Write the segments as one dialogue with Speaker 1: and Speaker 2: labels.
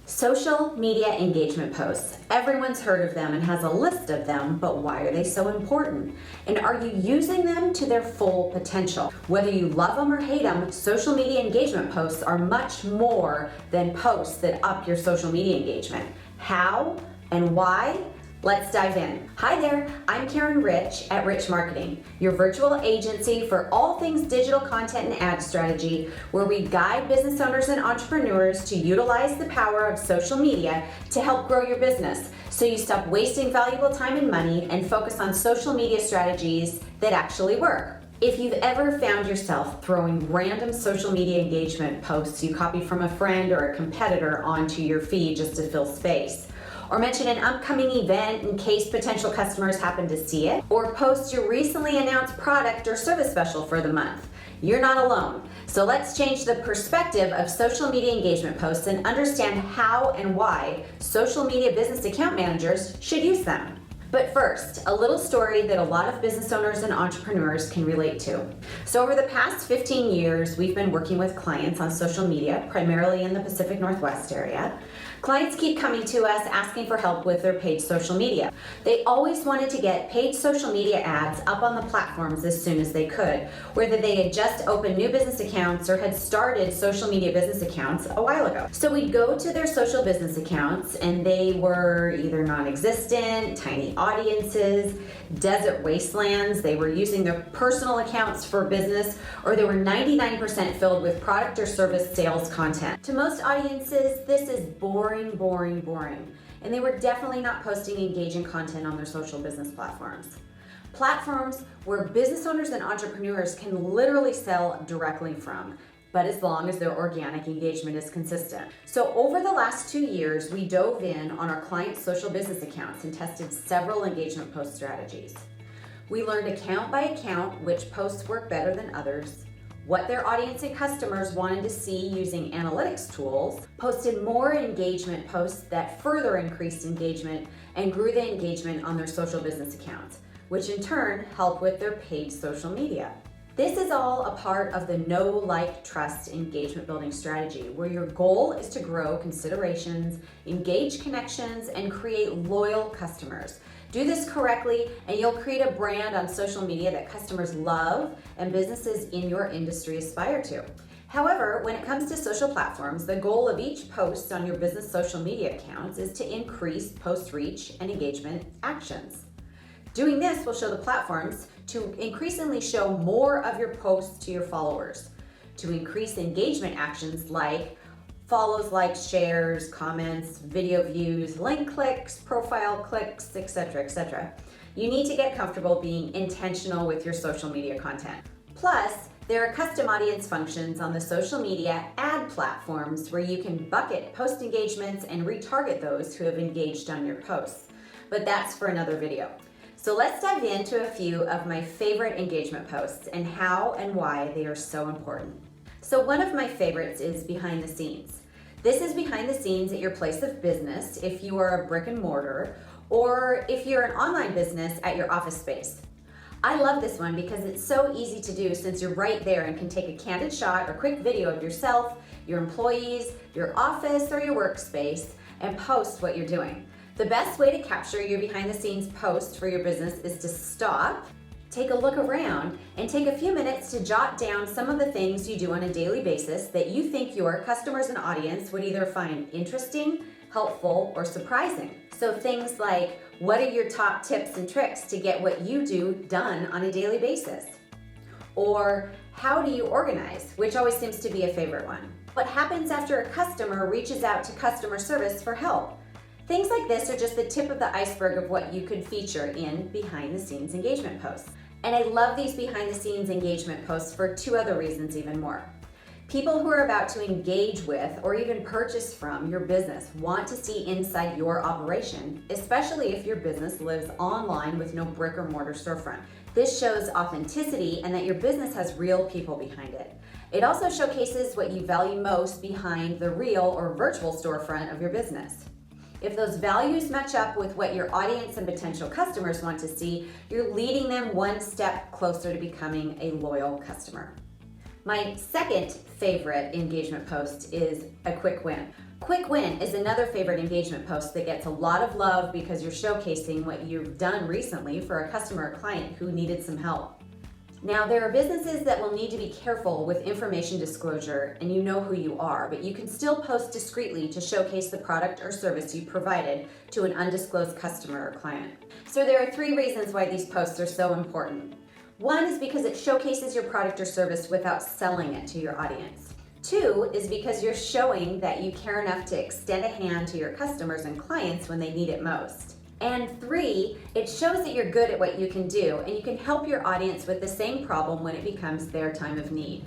Speaker 1: Social media engagement posts. Everyone's heard of them and has a list of them, but why are they so important? And are you using them to their full potential? Whether you love them or hate them, social media engagement posts are much more than posts that up your social media engagement. How and why? Let's dive in. Hi there, I'm Karen Rich at Rich Marketing, your virtual agency for all things digital content and ad strategy, where we guide business owners and entrepreneurs to utilize the power of social media to help grow your business, so you stop wasting valuable time and money and focus on social media strategies that actually work. If you've ever found yourself throwing random social media engagement posts you copied from a friend or a competitor onto your feed just to fill space, or mention an upcoming event in case potential customers happen to see it, or post your recently announced product or service special for the month, you're not alone. So let's change the perspective of social media engagement posts and understand how and why social media business account managers should use them. But first, a little story that a lot of business owners and entrepreneurs can relate to. So over the past 15 years, we've been working with clients on social media, primarily in the Pacific Northwest area. Clients keep coming to us asking for help with their paid social media. They always wanted to get paid social media ads up on the platforms as soon as they could, whether they had just opened new business accounts or had started social media business accounts a while ago. So we'd go to their social business accounts and they were either non-existent, tiny audiences, desert wastelands. They were using their personal accounts for business, or they were 99% filled with product or service sales content. To most audiences, this is boring. And they were definitely not posting engaging content on their social business platforms. Platforms where business owners and entrepreneurs can literally sell directly from, but as long as their organic engagement is consistent. So over the last 2 years, we dove in on our clients' social business accounts and tested several engagement post strategies. We learned account by account which posts work better than others, what their audience and customers wanted to see using analytics tools, posted more engagement posts that further increased engagement and grew the engagement on their social business accounts, which in turn helped with their paid social media. This is all a part of the know, like, trust engagement building strategy, where your goal is to grow considerations, engage connections, and create loyal customers. Do this correctly and you'll create a brand on social media that customers love and businesses in your industry aspire to. However, when it comes to social platforms, the goal of each post on your business social media accounts is to increase post reach and engagement actions. Doing this will show the platforms to increasingly show more of your posts to your followers, to increase engagement actions like follows, likes, shares, comments, video views, link clicks, profile clicks, etc., etc. You need to get comfortable being intentional with your social media content. Plus, there are custom audience functions on the social media ad platforms where you can bucket post engagements and retarget those who have engaged on your posts. But that's for another video. So let's dive into a few of my favorite engagement posts and how and why they are so important. So one of my favorites is behind the scenes. This is behind the scenes at your place of business if you are a brick and mortar, or if you're an online business at your office space. I love this one because it's so easy to do since you're right there and can take a candid shot or quick video of yourself, your employees, your office, or your workspace and post what you're doing. The best way to capture your behind the scenes post for your business is to stop, take a look around, and take a few minutes to jot down some of the things you do on a daily basis that you think your customers and audience would either find interesting, helpful, or surprising. So things like, what are your top tips and tricks to get what you do done on a daily basis? Or how do you organize, which always seems to be a favorite one. What happens after a customer reaches out to customer service for help? Things like this are just the tip of the iceberg of what you could feature in behind the scenes engagement posts. And I love these behind the scenes engagement posts for two other reasons even more. People who are about to engage with or even purchase from your business want to see inside your operation, especially if your business lives online with no brick or mortar storefront. This shows authenticity and that your business has real people behind it. It also showcases what you value most behind the real or virtual storefront of your business. If those values match up with what your audience and potential customers want to see, you're leading them one step closer to becoming a loyal customer. My second favorite engagement post is a quick win. Quick win is another favorite engagement post that gets a lot of love because you're showcasing what you've done recently for a customer or client who needed some help. Now, there are businesses that will need to be careful with information disclosure, and you know who you are, but you can still post discreetly to showcase the product or service you provided to an undisclosed customer or client. So there are 3 reasons why these posts are so important. 1 is because it showcases your product or service without selling it to your audience. 2 is because you're showing that you care enough to extend a hand to your customers and clients when they need it most. And 3, it shows that you're good at what you can do and you can help your audience with the same problem when it becomes their time of need.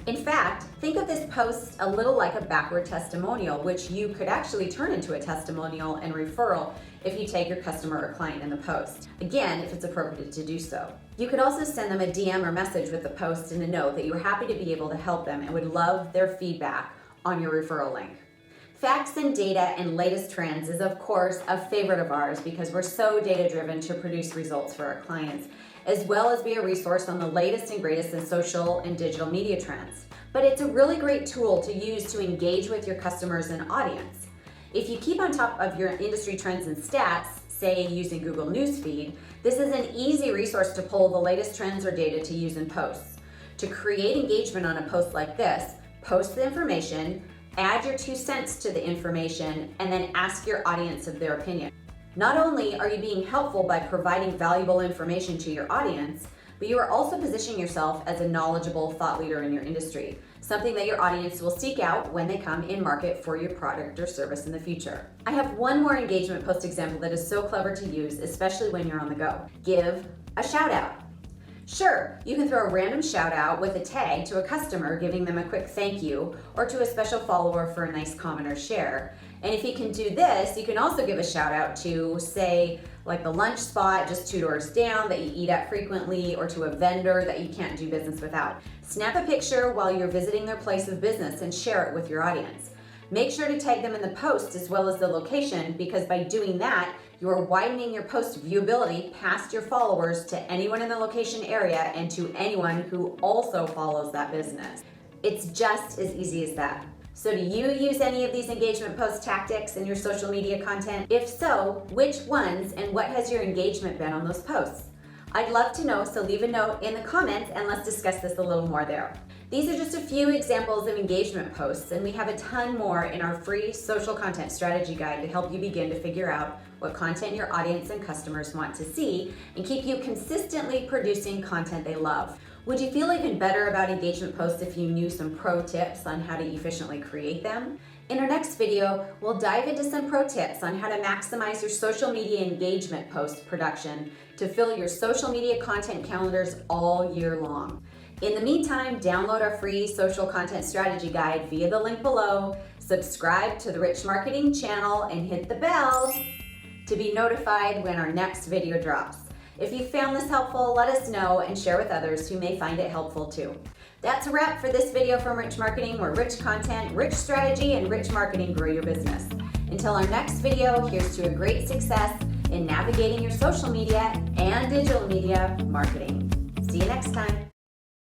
Speaker 1: In fact, think of this post a little like a backward testimonial, which you could actually turn into a testimonial and referral if you tag your customer or client in the post. Again, if it's appropriate to do so. You could also send them a DM or message with the post and a note that you were happy to be able to help them and would love their feedback on your referral link. Facts and data and latest trends is of course a favorite of ours because we're so data driven to produce results for our clients, as well as be a resource on the latest and greatest in social and digital media trends. But it's a really great tool to use to engage with your customers and audience. If you keep on top of your industry trends and stats, say using Google Newsfeed, this is an easy resource to pull the latest trends or data to use in posts. To create engagement on a post like this, post the information, add your 2 cents to the information, and then ask your audience of their opinion. Not only are you being helpful by providing valuable information to your audience, but you are also positioning yourself as a knowledgeable thought leader in your industry, something that your audience will seek out when they come in market for your product or service in the future. I have one more engagement post example that is so clever to use, especially when you're on the go. Give a shout out. Sure, you can throw a random shout out with a tag to a customer giving them a quick thank you, or to a special follower for a nice comment or share. And if you can do this, you can also give a shout out to, say, like the lunch spot just 2 doors down that you eat at frequently, or to a vendor that you can't do business without. Snap a picture while you're visiting their place of business and share it with your audience. Make sure to tag them in the post as well as the location, because by doing that, you are widening your post viewability past your followers to anyone in the location area and to anyone who also follows that business. It's just as easy as that. So do you use any of these engagement post tactics in your social media content? If so, which ones and what has your engagement been on those posts? I'd love to know, so leave a note in the comments and let's discuss this a little more there. These are just a few examples of engagement posts, and we have a ton more in our free social content strategy guide to help you begin to figure out what content your audience and customers want to see and keep you consistently producing content they love. Would you feel even better about engagement posts if you knew some pro tips on how to efficiently create them? In our next video, we'll dive into some pro tips on how to maximize your social media engagement post production to fill your social media content calendars all year long. In the meantime, download our free social content strategy guide via the link below, subscribe to the Rich Marketing channel, and hit the bell to be notified when our next video drops. If you found this helpful, let us know and share with others who may find it helpful too. That's a wrap for this video from Rich Marketing, where rich content, rich strategy, and rich marketing grow your business. Until our next video, here's to a great success in navigating your social media and digital media marketing. See you next time.